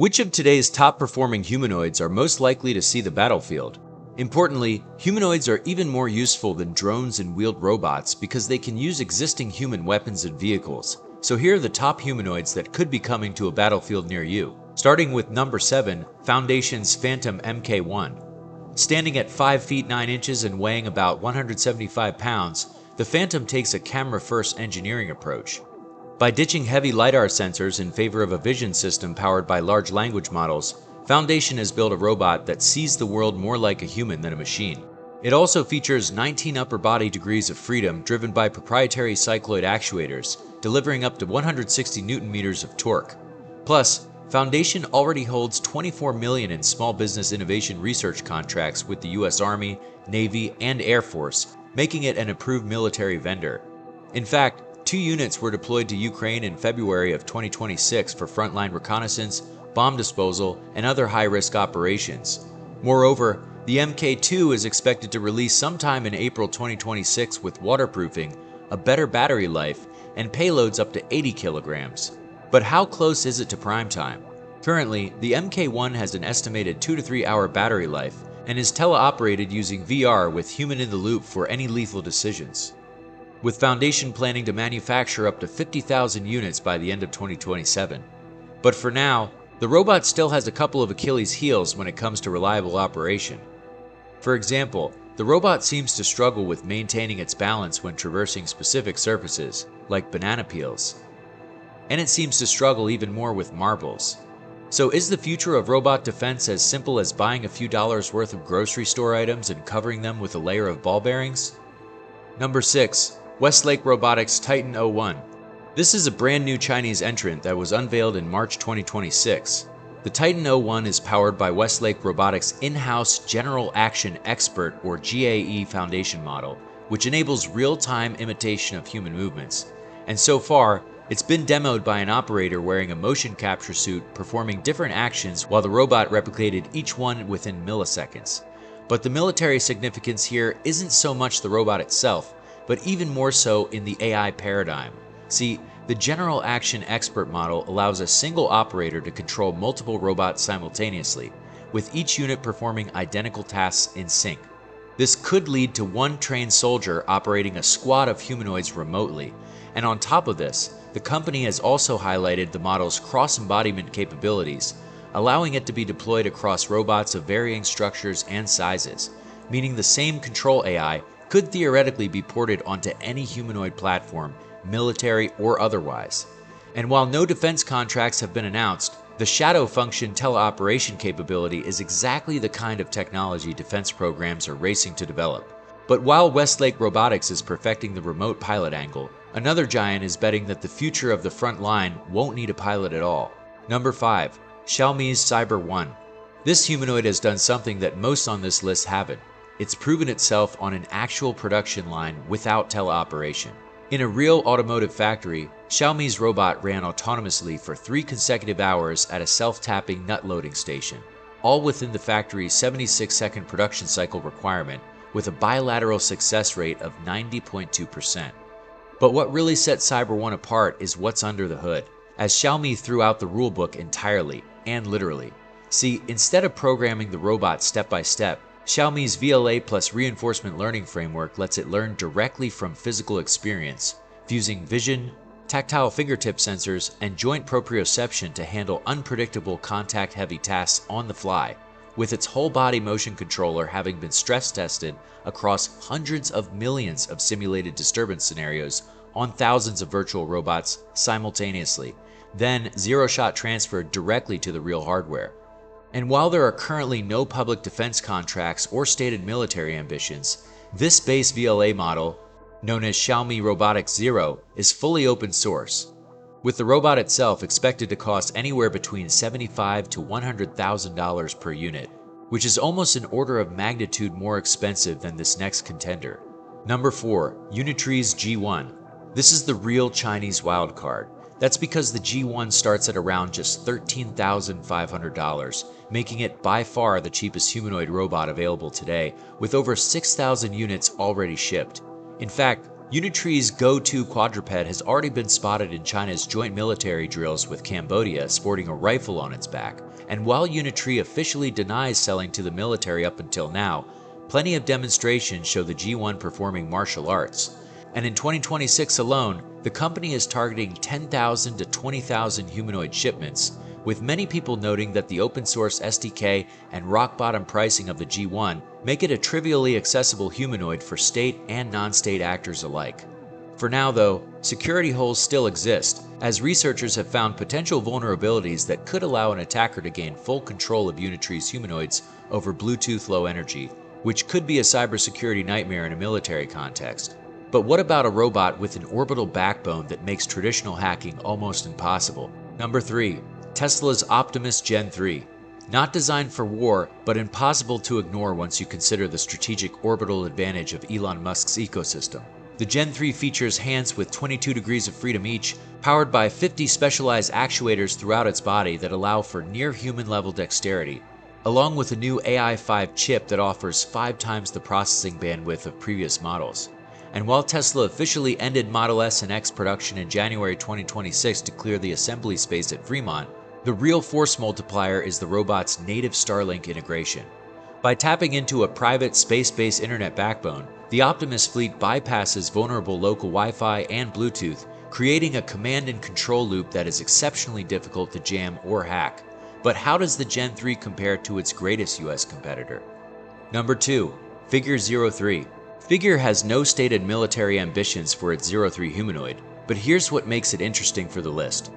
Which of today's top-performing humanoids are most likely to see the battlefield? Importantly, humanoids are even more useful than drones and wheeled robots because they can use existing human weapons and vehicles. So here are the top humanoids that could be coming to a battlefield near you. Starting with number 7, Foundation's Phantom Mk1. Standing at 5 feet 9 inches and weighing about 175 pounds, the Phantom takes a camera-first engineering approach. By ditching heavy LiDAR sensors in favor of a vision system powered by large language models, Foundation has built a robot that sees the world more like a human than a machine. It also features 19 upper body degrees of freedom driven by proprietary cycloid actuators, delivering up to 160 Nm of torque. Plus, Foundation already holds $24 million in small business innovation research contracts with the US Army, Navy, and Air Force, making it an approved military vendor. In fact, 2 units were deployed to Ukraine in February of 2026 for frontline reconnaissance, bomb disposal, and other high-risk operations. Moreover, the Mk2 is expected to release sometime in April 2026 with waterproofing, a better battery life, and payloads up to 80 kilograms. But how close is it to prime time? Currently, the Mk1 has an estimated 2 to 3 hour battery life and is teleoperated using VR with human in the loop for any lethal decisions. With Foundation planning to manufacture up to 50,000 units by the end of 2027. But for now, the robot still has a couple of Achilles heels when it comes to reliable operation. For example, the robot seems to struggle with maintaining its balance when traversing specific surfaces, like banana peels. And it seems to struggle even more with marbles. So is the future of robot defense as simple as buying a few dollars worth of grocery store items and covering them with a layer of ball bearings? Number 6. Westlake Robotics Titan 01. This is a brand new Chinese entrant that was unveiled in March 2026. The Titan 01 is powered by Westlake Robotics' in-house General Action Expert or GAE Foundation model, which enables real-time imitation of human movements. And so far, it's been demoed by an operator wearing a motion capture suit performing different actions while the robot replicated each one within milliseconds. But the military significance here isn't so much the robot itself, but even more so in the AI paradigm. See, the General Action Expert model allows a single operator to control multiple robots simultaneously, with each unit performing identical tasks in sync. This could lead to one trained soldier operating a squad of humanoids remotely, and on top of this, the company has also highlighted the model's cross-embodiment capabilities, allowing it to be deployed across robots of varying structures and sizes, meaning the same control AI could theoretically be ported onto any humanoid platform, military or otherwise. And while no defense contracts have been announced, the shadow function teleoperation capability is exactly the kind of technology defense programs are racing to develop. But while Westlake Robotics is perfecting the remote pilot angle, another giant is betting that the future of the front line won't need a pilot at all. Number 5. Xiaomi's Cyber 1. This humanoid has done something that most on this list haven't. It's proven itself on an actual production line without teleoperation. In a real automotive factory, Xiaomi's robot ran autonomously for 3 consecutive hours at a self-tapping nut loading station, all within the factory's 76-second production cycle requirement, with a bilateral success rate of 90.2%. But what really sets Cyber 1 apart is what's under the hood, as Xiaomi threw out the rulebook entirely, and literally. See, instead of programming the robot step by step, Xiaomi's VLA plus reinforcement learning framework lets it learn directly from physical experience, fusing vision, tactile fingertip sensors, and joint proprioception to handle unpredictable contact-heavy tasks on the fly, with its whole body motion controller having been stress tested across hundreds of millions of simulated disturbance scenarios on thousands of virtual robots simultaneously, then zero-shot transferred directly to the real hardware. And while there are currently no public defense contracts or stated military ambitions, this base VLA model, known as Xiaomi Robotics Zero, is fully open source, with the robot itself expected to cost anywhere between $75,000 to $100,000 per unit, which is almost an order of magnitude more expensive than this next contender. Number 4. Unitree's G1. This is the real Chinese wildcard. That's because the G1 starts at around just $13,500, making it by far the cheapest humanoid robot available today, with over 6,000 units already shipped. In fact, Unitree's go-to quadruped has already been spotted in China's joint military drills with Cambodia sporting a rifle on its back, And while Unitree officially denies selling to the military up until now, plenty of demonstrations show the G1 performing martial arts. And in 2026 alone, the company is targeting 10,000 to 20,000 humanoid shipments, with many people noting that the open source SDK and rock-bottom pricing of the G1 make it a trivially accessible humanoid for state and non-state actors alike. For now though, security holes still exist, as researchers have found potential vulnerabilities that could allow an attacker to gain full control of Unitree's humanoids over Bluetooth Low Energy, which could be a cybersecurity nightmare in a military context. But what about a robot with an orbital backbone that makes traditional hacking almost impossible? Number 3. Tesla's Optimus Gen 3. Not designed for war, but impossible to ignore once you consider the strategic orbital advantage of Elon Musk's ecosystem. The Gen 3 features hands with 22 degrees of freedom each, powered by 50 specialized actuators throughout its body that allow for near-human level dexterity, along with a new AI-5 chip that offers 5 times the processing bandwidth of previous models. And while Tesla officially ended Model S and X production in January 2026 to clear the assembly space at Fremont, the real force multiplier is the robot's native Starlink integration. By tapping into a private space-based internet backbone, the Optimus fleet bypasses vulnerable local Wi-Fi and Bluetooth, creating a command and control loop that is exceptionally difficult to jam or hack. But how does the Gen 3 compare to its greatest US competitor? Number 2. Figure 03. Figure has no stated military ambitions for its 03 humanoid, but here's what makes it interesting for the list.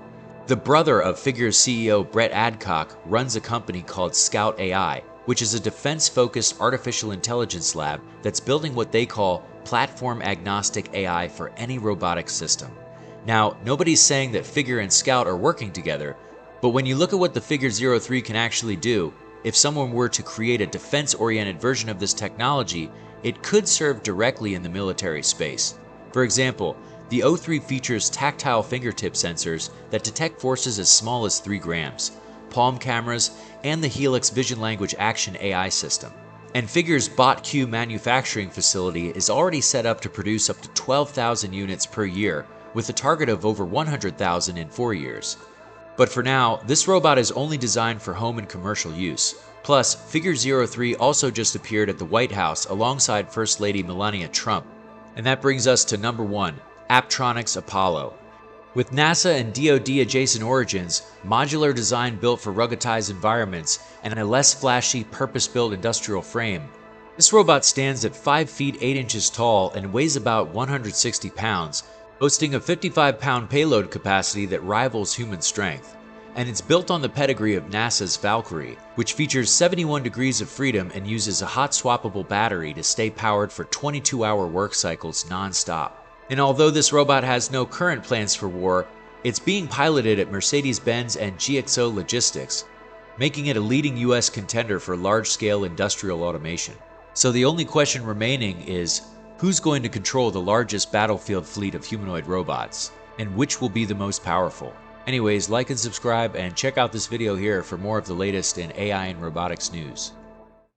The brother of Figure's CEO Brett Adcock runs a company called Scout AI, which is a defense-focused artificial intelligence lab that's building what they call platform-agnostic AI for any robotic system. Now, nobody's saying that Figure and Scout are working together, but when you look at what the Figure 03 can actually do, if someone were to create a defense-oriented version of this technology, it could serve directly in the military space. For example, the 03 features tactile fingertip sensors that detect forces as small as 3 grams, palm cameras, and the Helix Vision Language Action AI system. And Figure's BotQ manufacturing facility is already set up to produce up to 12,000 units per year, with a target of over 100,000 in 4 years. But for now, this robot is only designed for home and commercial use. Plus, Figure 03 also just appeared at the White House alongside First Lady Melania Trump. And that brings us to number 1, Apptronic's Apollo. With NASA and DoD adjacent origins, modular design built for ruggedized environments, and a less flashy, purpose-built industrial frame, this robot stands at 5 feet 8 inches tall and weighs about 160 pounds, boasting a 55-pound payload capacity that rivals human strength. And it's built on the pedigree of NASA's Valkyrie, which features 71 degrees of freedom and uses a hot-swappable battery to stay powered for 22-hour work cycles non-stop. And although this robot has no current plans for war, it's being piloted at Mercedes-Benz and GXO Logistics, making it a leading US contender for large-scale industrial automation. So the only question remaining is, who's going to control the largest battlefield fleet of humanoid robots? And which will be the most powerful? Anyways, like and subscribe, and check out this video here for more of the latest in AI and robotics news.